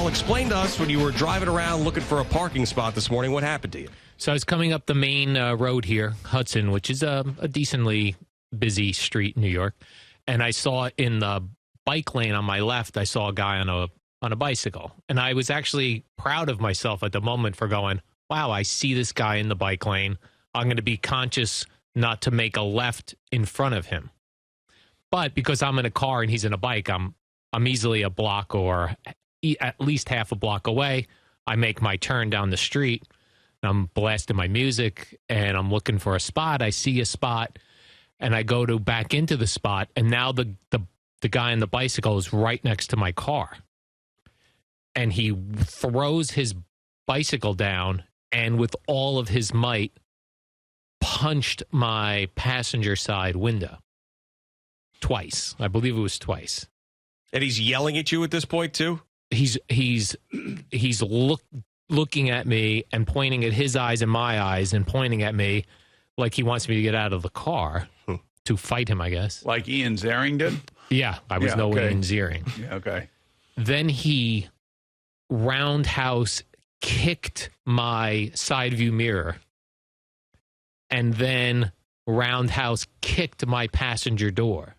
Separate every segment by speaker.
Speaker 1: Well, explain to us when you were driving around looking for a parking spot this morning, what happened to you?
Speaker 2: So I was coming up the main road here, Hudson, which is a decently busy street in New York. And I saw in the bike lane on my left, I saw a guy on a bicycle. And I was actually proud of myself at the moment for going, wow, I see this guy in the bike lane. I'm going to be conscious not to make a left in front of him. But because I'm in a car and he's in a bike, I'm easily a block or at least half a block away. I make my turn down the street. I'm blasting my music and I'm looking for a spot. I see a spot and I go to back into the spot. And now the guy on the bicycle is right next to my car. And he throws his bicycle down and with all of his might punched my passenger side window. Twice. I believe it was twice.
Speaker 1: And he's yelling at you at this point, too?
Speaker 2: He's looking at me and pointing at his eyes and my eyes and pointing at me like he wants me to get out of the car to fight him, I guess.
Speaker 3: Like Ian Ziering did?
Speaker 2: Yeah, I was Ian Ziering.
Speaker 3: Yeah, okay.
Speaker 2: Then he roundhouse kicked my side view mirror and then roundhouse kicked my passenger door.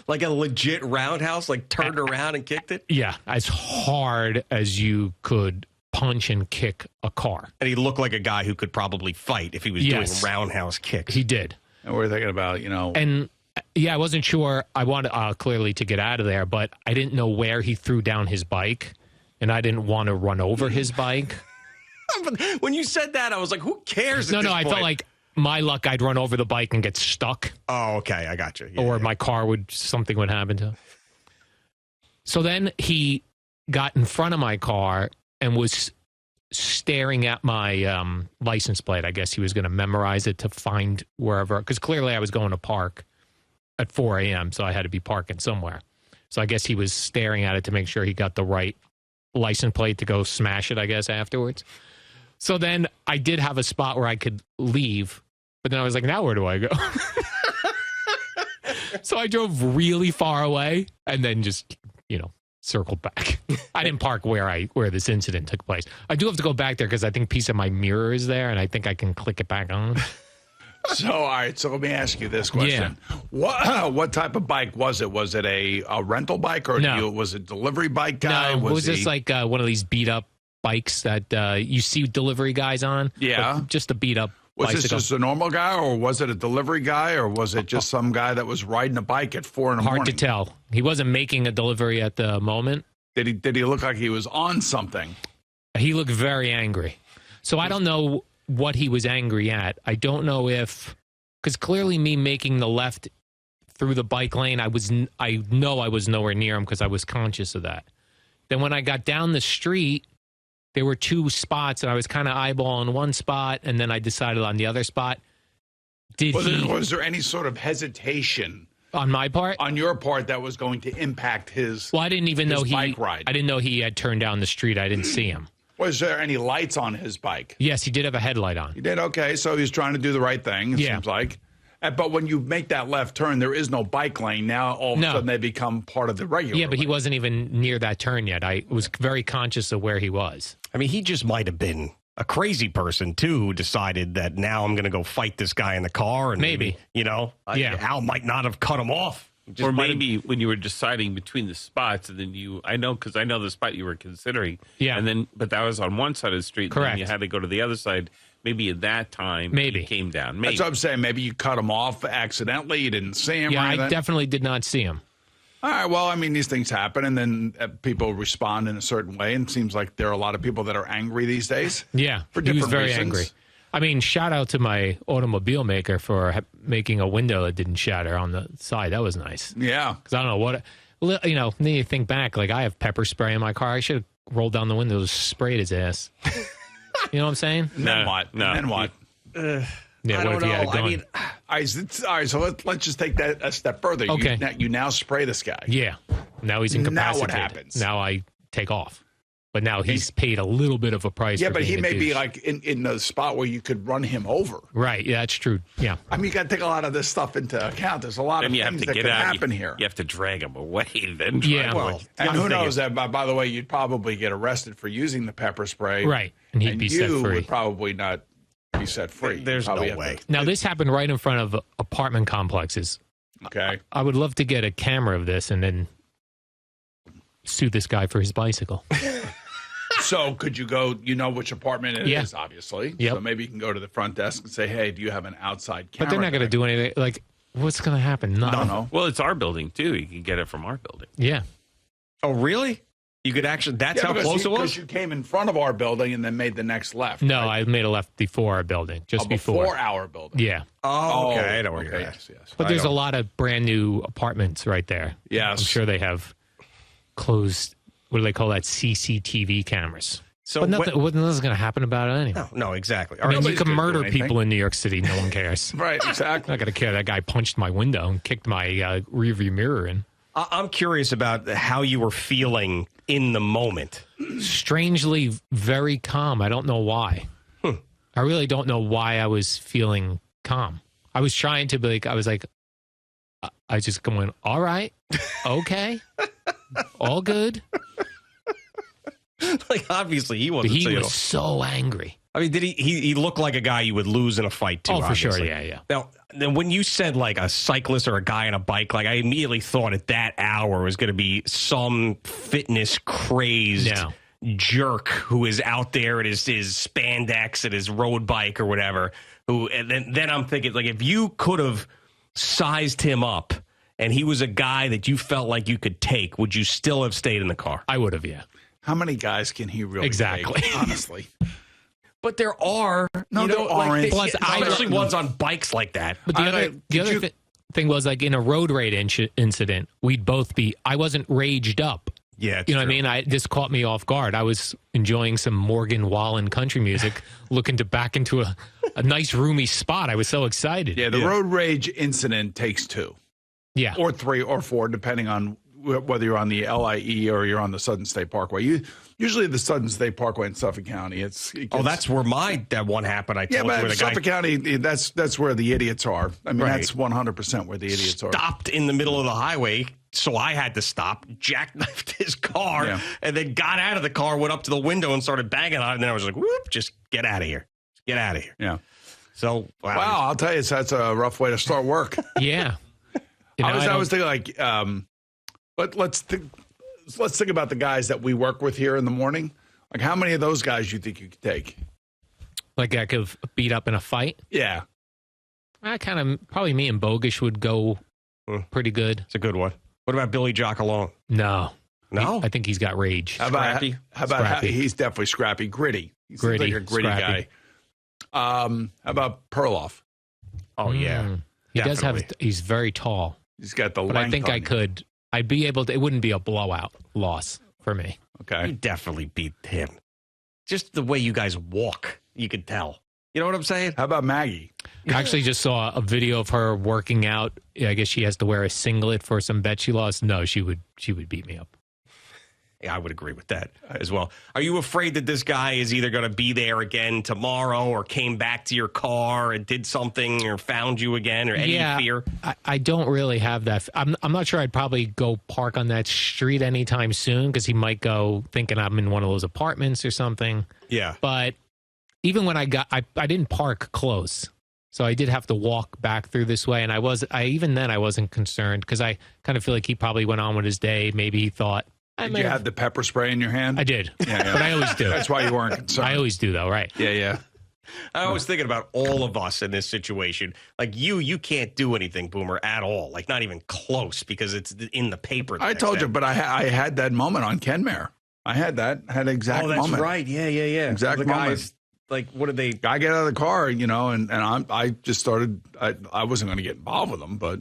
Speaker 1: Like a legit roundhouse, like turned around and kicked it?
Speaker 2: Yeah, as hard as you could punch and kick a car.
Speaker 1: And he looked like a guy who could probably fight if he was doing roundhouse kicks.
Speaker 2: He did.
Speaker 3: And we're thinking about,
Speaker 2: And, yeah, I wasn't sure. I wanted clearly to get out of there, but I didn't know where he threw down his bike, and I didn't want to run over his bike.
Speaker 1: When you said that, I was like, who cares?
Speaker 2: I felt like my luck, I'd run over the bike and get stuck.
Speaker 1: Oh, okay. I got you. Yeah,
Speaker 2: or my car something would happen to him. So then he got in front of my car and was staring at my license plate. I guess he was going to memorize it to find wherever, because clearly I was going to park at 4 a.m., so I had to be parking somewhere. So I guess he was staring at it to make sure he got the right license plate to go smash it, I guess, afterwards. So then I did have a spot where I could leave, but then I was like, now where do I go? So I drove really far away and then just, circled back. I didn't park where this incident took place. I do have to go back there because I think a piece of my mirror is there and I think I can click it back on.
Speaker 3: So, all right. So let me ask you this question. Yeah. What type of bike was it? Was it a rental bike or was it a delivery bike guy?
Speaker 2: No, was this like one of these beat up bikes that you see delivery guys on?
Speaker 3: Yeah.
Speaker 2: Just a beat up bicycle.
Speaker 3: Was this just a normal guy or was it a delivery guy or was it just some guy that was riding a bike at 4 a.m?
Speaker 2: Hard to tell. He wasn't making a delivery at the moment.
Speaker 3: Did he look like he was on something?
Speaker 2: He looked very angry. So I don't know what he was angry at. I don't know because clearly me making the left through the bike lane, I know I was nowhere near him because I was conscious of that. Then when I got down the street, there were two spots, and I was kind of eyeballing one spot, and then I decided on the other spot.
Speaker 3: Was there any sort of hesitation
Speaker 2: on my part?
Speaker 3: On your part that was going to impact his
Speaker 2: Well, I didn't even know
Speaker 3: bike ride.
Speaker 2: I didn't know he had turned down the street. I didn't see him.
Speaker 3: Was there any lights on his bike?
Speaker 2: Yes, he did have a headlight on.
Speaker 3: He did? Okay, so he's trying to do the right thing, it seems like. But when you make that left turn, there is no bike lane. Now, all of a sudden, they become part of the regular
Speaker 2: Yeah, but he wasn't even near that turn yet. I was very conscious of where he was.
Speaker 1: I mean, he just might have been a crazy person, too, who decided that now I'm going to go fight this guy in the car. And maybe Al might not have cut him off.
Speaker 4: Or maybe when you were deciding between the spots, and then I know the spot you were considering.
Speaker 2: Yeah.
Speaker 4: But that was on one side of the street.
Speaker 2: Correct.
Speaker 4: And then you had to go to the other side. Maybe at that time, he came down. Maybe.
Speaker 3: That's what I'm saying. Maybe you cut him off accidentally. You didn't see him.
Speaker 2: Yeah,
Speaker 3: or anything.
Speaker 2: I definitely did not see him.
Speaker 3: All right. Well, I mean, these things happen, and then people respond in a certain way. And it seems like there are a lot of people that are angry these days.
Speaker 2: Yeah,
Speaker 3: for different
Speaker 2: he was very
Speaker 3: reasons.
Speaker 2: angry. I mean, shout out to my automobile maker for making a window that didn't shatter on the side. That was nice.
Speaker 3: Yeah.
Speaker 2: Because I don't know what, then you think back, like I have pepper spray in my car. I should have rolled down the window and sprayed his ass. You know what I'm saying?
Speaker 3: Then what?
Speaker 4: No.
Speaker 3: Then what?
Speaker 1: I don't know. I mean,
Speaker 3: all right, so let's just take that a step further.
Speaker 2: Okay.
Speaker 3: You now spray this guy.
Speaker 2: Yeah. Now he's incapacitated.
Speaker 3: Now what happens?
Speaker 2: Now I take off. But now he's paid a little bit of a price.
Speaker 3: Yeah,
Speaker 2: for
Speaker 3: but he
Speaker 2: being a
Speaker 3: may be
Speaker 2: douche.
Speaker 3: like in the spot where you could run him over.
Speaker 2: Right. Yeah, that's true. Yeah.
Speaker 3: I mean, you got to take a lot of this stuff into account. There's a lot of things that could happen here.
Speaker 4: You have to drag him away then.
Speaker 2: Yeah.
Speaker 3: Well, and who knows? That by the way, you'd probably get arrested for using the pepper spray.
Speaker 2: Right. And he'd be set free.
Speaker 3: You would probably not be set free.
Speaker 1: There's no way.
Speaker 2: Now, this happened right in front of apartment complexes.
Speaker 3: Okay.
Speaker 2: I would love to get a camera of this and then sue this guy for his bicycle.
Speaker 3: So could you go, you know which apartment it is, obviously.
Speaker 2: Yep.
Speaker 3: So maybe you can go to the front desk and say, hey, do you have an outside camera?
Speaker 2: But they're not going to do anything. Like, what's going to happen? Nothing.
Speaker 3: No.
Speaker 4: Well, it's our building, too. You can get it from our building.
Speaker 2: Yeah.
Speaker 1: Oh, really? You could actually, that's how close it was?
Speaker 3: Because you came in front of our building and then made the next left.
Speaker 2: No,
Speaker 3: right?
Speaker 2: I made a left before our building, just before.
Speaker 3: Before our building.
Speaker 2: Yeah.
Speaker 1: Oh, okay. I know where you're at.
Speaker 3: Yes, yes.
Speaker 2: But there's a lot of brand new apartments right there.
Speaker 3: Yes.
Speaker 2: I'm sure they have closed, what do they call that, CCTV cameras.
Speaker 1: So
Speaker 2: but nothing's going to happen about it anyway.
Speaker 1: No, exactly.
Speaker 2: I mean, you
Speaker 3: Nobody's
Speaker 2: can
Speaker 3: gonna do
Speaker 2: murder
Speaker 3: anything.
Speaker 2: people in New York City. No one cares.
Speaker 3: Right, exactly.
Speaker 2: I'm not going to care. That guy punched my window and kicked my rearview mirror in.
Speaker 1: I'm curious about how you were feeling in the moment.
Speaker 2: Strangely, very calm. I don't know why. I really don't know why I was feeling calm. I was trying to be like, I was just going, all right, okay, all good.
Speaker 1: Like, obviously, he wasn't.
Speaker 2: He was so angry.
Speaker 1: I mean, did he looked like a guy you would lose in a fight too?
Speaker 2: Oh, for sure.
Speaker 1: obviously.
Speaker 2: Yeah.
Speaker 1: Now, then when you said like a cyclist or a guy on a bike, like I immediately thought at that hour was going to be some fitness crazed jerk who is out there at his spandex at his road bike or whatever. And then I'm thinking, like, if you could have sized him up and he was a guy that you felt like you could take, would you still have stayed in the car?
Speaker 2: I would have, yeah.
Speaker 3: How many guys can he really take, honestly?
Speaker 1: But there are.
Speaker 3: No, there aren't.
Speaker 1: Plus, especially ones on bikes like that.
Speaker 2: But the other thing was, like, in a road rage incident, we'd both be, I wasn't raged up.
Speaker 1: Yeah.
Speaker 2: You know what I mean? This caught me off guard. I was enjoying some Morgan Wallen country music, looking to back into a nice roomy spot. I was so excited.
Speaker 3: Yeah, the road rage incident takes two.
Speaker 2: Yeah.
Speaker 3: Or three or four, depending on whether you're on the LIE or you're on the Southern State Parkway. Usually the Southern State Parkway in Suffolk County.
Speaker 1: That's where that one happened. I told you where the
Speaker 3: Suffolk County, that's where the idiots are. I mean,
Speaker 1: Right.
Speaker 3: that's 100% where the idiots are.
Speaker 1: Stopped in the middle of the highway, so I had to stop, jackknifed his car, and then got out of the car, went up to the window and started banging on it, and then I was like, whoop, just get out of here. Get out of here.
Speaker 3: Yeah.
Speaker 1: So,
Speaker 3: wow, I'll tell you, that's a rough way to start work.
Speaker 2: Yeah.
Speaker 3: I was thinking, like, but let's think about the guys that we work with here in the morning. Like, how many of those guys you think you could take?
Speaker 2: Like, I could beat up in a fight?
Speaker 3: Yeah.
Speaker 2: Probably me and Bogish would go pretty good.
Speaker 1: It's a good one. What about Billy Jock alone?
Speaker 2: No.
Speaker 1: No?
Speaker 2: I think he's got rage.
Speaker 3: How about
Speaker 2: Scrappy.
Speaker 3: he's definitely scrappy, gritty. He's
Speaker 2: Gritty,
Speaker 3: like a gritty
Speaker 2: scrappy.
Speaker 3: guy. How about Perloff?
Speaker 1: Oh, yeah.
Speaker 2: He does
Speaker 1: Definitely.
Speaker 2: he's very tall.
Speaker 3: He's got the
Speaker 2: But
Speaker 3: length
Speaker 2: I think
Speaker 3: on him.
Speaker 2: I'd be able to, it wouldn't be a blowout loss for me.
Speaker 3: Okay.
Speaker 1: You definitely beat him. Just the way you guys walk, you could tell. You know what I'm saying?
Speaker 3: How about Maggie?
Speaker 2: I actually just saw a video of her working out. I guess she has to wear a singlet for some bet she lost. No, she would beat me up.
Speaker 1: Yeah, I would agree with that as well. Are you afraid that this guy is either going to be there again tomorrow or came back to your car and did something or found you again or any fear?
Speaker 2: I don't really have that. I'm not sure I'd probably go park on that street anytime soon because he might go thinking I'm in one of those apartments or something.
Speaker 1: Yeah.
Speaker 2: But even when I didn't park close. So I did have to walk back through this way. And even then I wasn't concerned because I kind of feel like he probably went on with his day. Maybe he thought,
Speaker 3: Did you have the pepper spray in your hand?
Speaker 2: I did.
Speaker 3: Yeah.
Speaker 2: But I always do.
Speaker 3: That's why you weren't concerned.
Speaker 2: I always do, though, right?
Speaker 3: Yeah.
Speaker 1: I was thinking about all of us in this situation. Like you can't do anything, Boomer, at all. Like not even close because it's in the paper.
Speaker 3: I told you, but I had that moment on Kenmare. I had that. I had an exact moment.
Speaker 1: Oh, that's right. Yeah.
Speaker 3: Exact
Speaker 1: the
Speaker 3: moment.
Speaker 1: guys, like, what did they?
Speaker 3: I get out of the car, and I just started. I wasn't going to get involved with them, but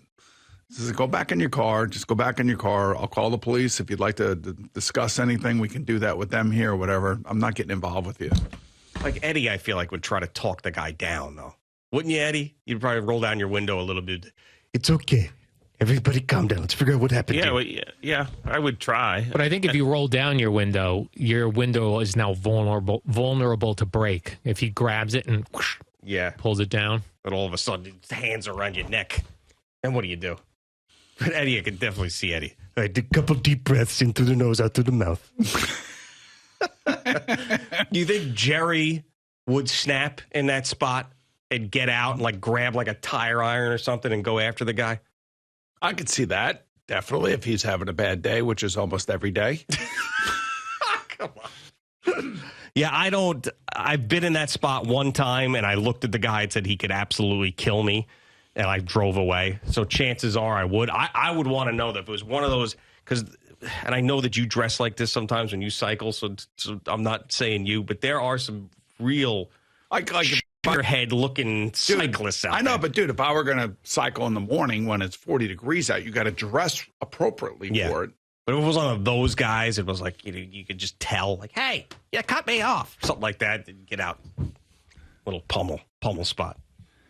Speaker 3: says, go back in your car. Just go back in your car. I'll call the police if you'd like to discuss anything. We can do that with them here or whatever. I'm not getting involved with you.
Speaker 1: Like Eddie, I feel like would try to talk the guy down, though. Wouldn't you, Eddie? You'd probably roll down your window a little bit. It's okay. Everybody calm down. Let's figure out what happened.
Speaker 4: Yeah, well, yeah, I would try.
Speaker 2: But I think if you roll down your window is now vulnerable to break. If he grabs it and whoosh, pulls it down.
Speaker 1: But all of a sudden, his hands are around your neck. And what do you do? But Eddie, I can definitely see Eddie. I did a couple deep breaths in through the nose, out through the mouth. Do you think Jerry would snap in that spot and get out and like grab like a tire iron or something and go after the guy?
Speaker 3: I could see that, definitely, if he's having a bad day, which is almost every day.
Speaker 1: Come on. Yeah, I've been in that spot one time, and I looked at the guy and said he could absolutely kill me, and I drove away. So chances are I would. I would want to know that if it was one of those, and I know that you dress like this sometimes when you cycle, so I'm not saying you, but there are some real head looking cyclists out there.
Speaker 3: I know, but dude, if I were going to cycle in the morning when it's 40 degrees out, you got to dress appropriately for it.
Speaker 1: But if it was one of those guys, it was like, you could just tell, like, hey, cut me off. Something like that. And get out. Little pummel spot.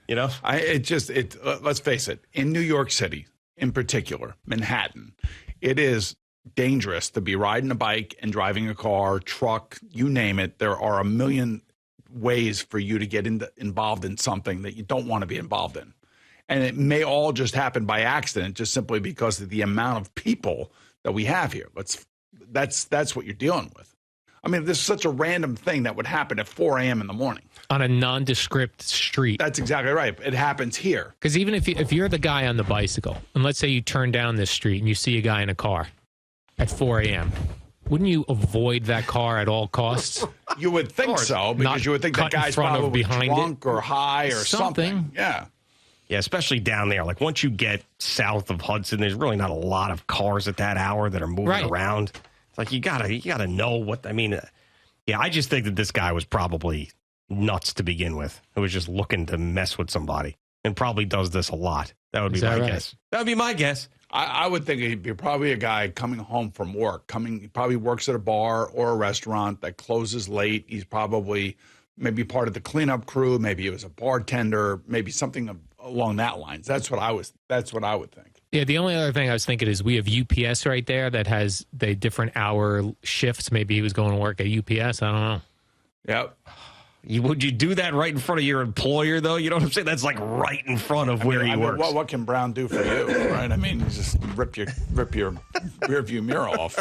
Speaker 1: You know?
Speaker 3: Let's face it, in New York City, in particular, Manhattan, it is dangerous to be riding a bike and driving a car, truck, you name it. There are a million ways for you to get involved in something that you don't want to be involved in. And it may all just happen by accident, just simply because of the amount of people that we have here. That's what you're dealing with. I mean, this is such a random thing that would happen at 4 a.m. in the morning.
Speaker 2: On a nondescript street.
Speaker 3: That's exactly right. It happens here.
Speaker 2: Because even if you're the guy on the bicycle, and let's say you turn down this street and you see a guy in a car at 4 a.m., wouldn't you avoid that car at all costs?
Speaker 3: You would think so, because you would think that guy's probably drunk or high or something. Yeah.
Speaker 1: Yeah, especially down there. Like, once you get south of Hudson, there's really not a lot of cars at that hour that are moving around. It's like, you gotta know what, I mean, I just think that this guy was probably nuts to begin with. Who was just looking to mess with somebody and probably does this a lot. That would be my guess. That would be my guess.
Speaker 3: I would think he'd be probably a guy coming home from work. He probably works at a bar or a restaurant that closes late. He's probably maybe part of the cleanup crew. Maybe he was a bartender. Maybe something along that lines. That's what I would think.
Speaker 2: Yeah, the only other thing I was thinking is we have UPS right there that has the different hour shifts. Maybe he was going to work at UPS. I don't know.
Speaker 3: Yep.
Speaker 1: Would you do that right in front of your employer, though? You know what I'm saying? That's like right in front of where he works.
Speaker 3: What can Brown do for you, right? I mean, you just rip your rearview mirror off.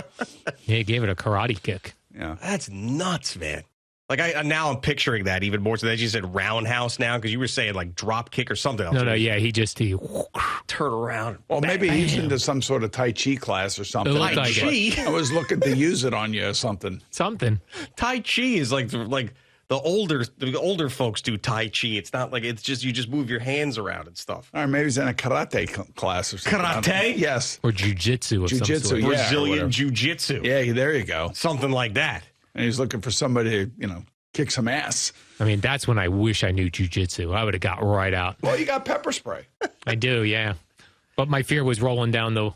Speaker 2: Yeah, he gave it a karate kick.
Speaker 3: Yeah,
Speaker 1: that's nuts, man. Like now I'm picturing that even more. So that you said roundhouse now, because you were saying like drop kick or something else.
Speaker 2: No, yeah, he
Speaker 1: turn around.
Speaker 3: Well, maybe he's into some sort of Tai Chi class or something.
Speaker 1: Tai Chi?
Speaker 3: I was looking to use it on you or something.
Speaker 1: Tai Chi is like the older folks do Tai Chi. It's not like it's just you just move your hands around and stuff.
Speaker 3: Or maybe he's in a karate class or something.
Speaker 1: Karate?
Speaker 3: Yes.
Speaker 2: Or jiu-jitsu.
Speaker 3: Jiu-jitsu,
Speaker 1: Brazilian jiu-jitsu.
Speaker 3: Yeah, there you go.
Speaker 1: Something like that.
Speaker 3: And he's looking for somebody to, kick some ass.
Speaker 2: I mean, that's when I wish I knew jiu-jitsu. I would have got right out.
Speaker 3: Well, you got pepper spray.
Speaker 2: I do, yeah. But my fear was rolling down the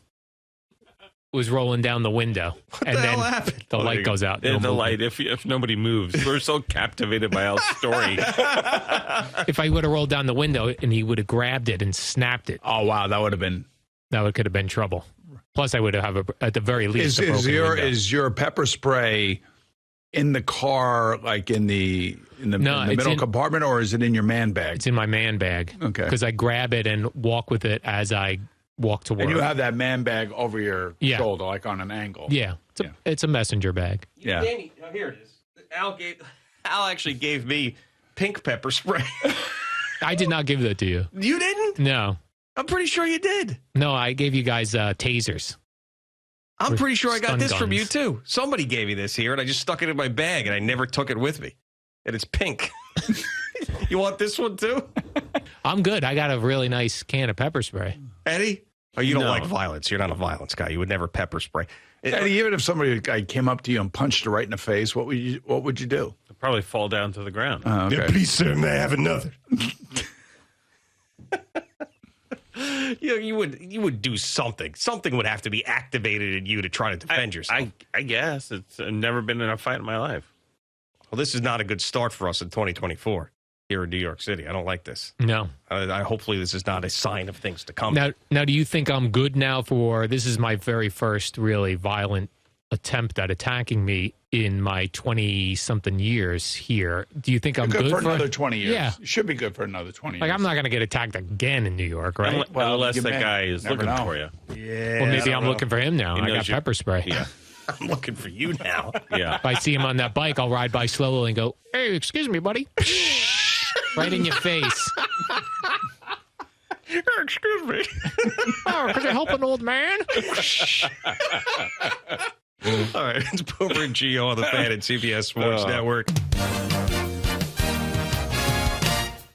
Speaker 2: window, and then the light goes out.
Speaker 4: The light, if nobody moves. We're so captivated by Al's story.
Speaker 2: If I would have rolled down the window and he would have grabbed it and snapped it.
Speaker 3: Oh, wow,
Speaker 2: that could have been trouble. Plus, I would have at the very least
Speaker 3: is your pepper spray in the car, like in the middle compartment, or is it in your man bag?
Speaker 2: It's in my man bag.
Speaker 3: Okay,
Speaker 2: because I grab it and walk with it as I walk to work.
Speaker 3: And you have that man bag over your shoulder, like on an angle.
Speaker 2: Yeah. It's a messenger bag.
Speaker 1: Yeah. Danny, here it is. Al actually gave me pink pepper spray.
Speaker 2: I did not give that to you.
Speaker 1: You didn't?
Speaker 2: No.
Speaker 1: I'm pretty sure you did.
Speaker 2: No, I gave you guys tasers.
Speaker 1: I'm pretty sure I got this from you, too. Somebody gave me this here, and I just stuck it in my bag, and I never took it with me. And it's pink. You want this one, too?
Speaker 2: I'm good. I got a really nice can of pepper spray.
Speaker 1: Eddie? Oh, you don't like violence. You're not a violence guy. You would never pepper spray.
Speaker 3: Eddie, even if somebody came up to you and punched you right in the face, what would you do?
Speaker 4: I'd probably fall down to the ground.
Speaker 3: Okay.
Speaker 1: Yeah, please, sir, may I have another? You would do something. Something would have to be activated in you to try to defend yourself.
Speaker 4: I guess. I've never been in a fight in my life.
Speaker 1: Well, this is not a good start for us in 2024. here in New York City. I don't like this.
Speaker 2: No.
Speaker 1: Hopefully this is not a sign of things to come.
Speaker 2: Now, do you think I'm good now for this is my very first really violent attempt at attacking me in my 20-something years here? Do you think I'm good
Speaker 3: for another 20 years?
Speaker 2: Yeah.
Speaker 3: You should be good for another 20 years.
Speaker 2: Like, I'm not going to get attacked again in New York, right?
Speaker 4: Well, unless
Speaker 3: you
Speaker 4: that
Speaker 3: may.
Speaker 4: guy is
Speaker 3: Never
Speaker 4: looking
Speaker 3: know.
Speaker 4: for you.
Speaker 1: Yeah.
Speaker 2: Well, maybe I'm looking for him now.
Speaker 4: He
Speaker 2: I
Speaker 4: knows
Speaker 2: got
Speaker 4: you-
Speaker 2: pepper spray.
Speaker 4: Yeah.
Speaker 1: I'm looking for you now.
Speaker 4: Yeah.
Speaker 2: If I see him on that bike, I'll ride by slowly and go, "Hey, excuse me, buddy." Right in your face.
Speaker 1: Excuse me.
Speaker 2: Oh, could you help an old man?
Speaker 1: All right, it's Boomer and Gio on the Fan at CBS Sports Network.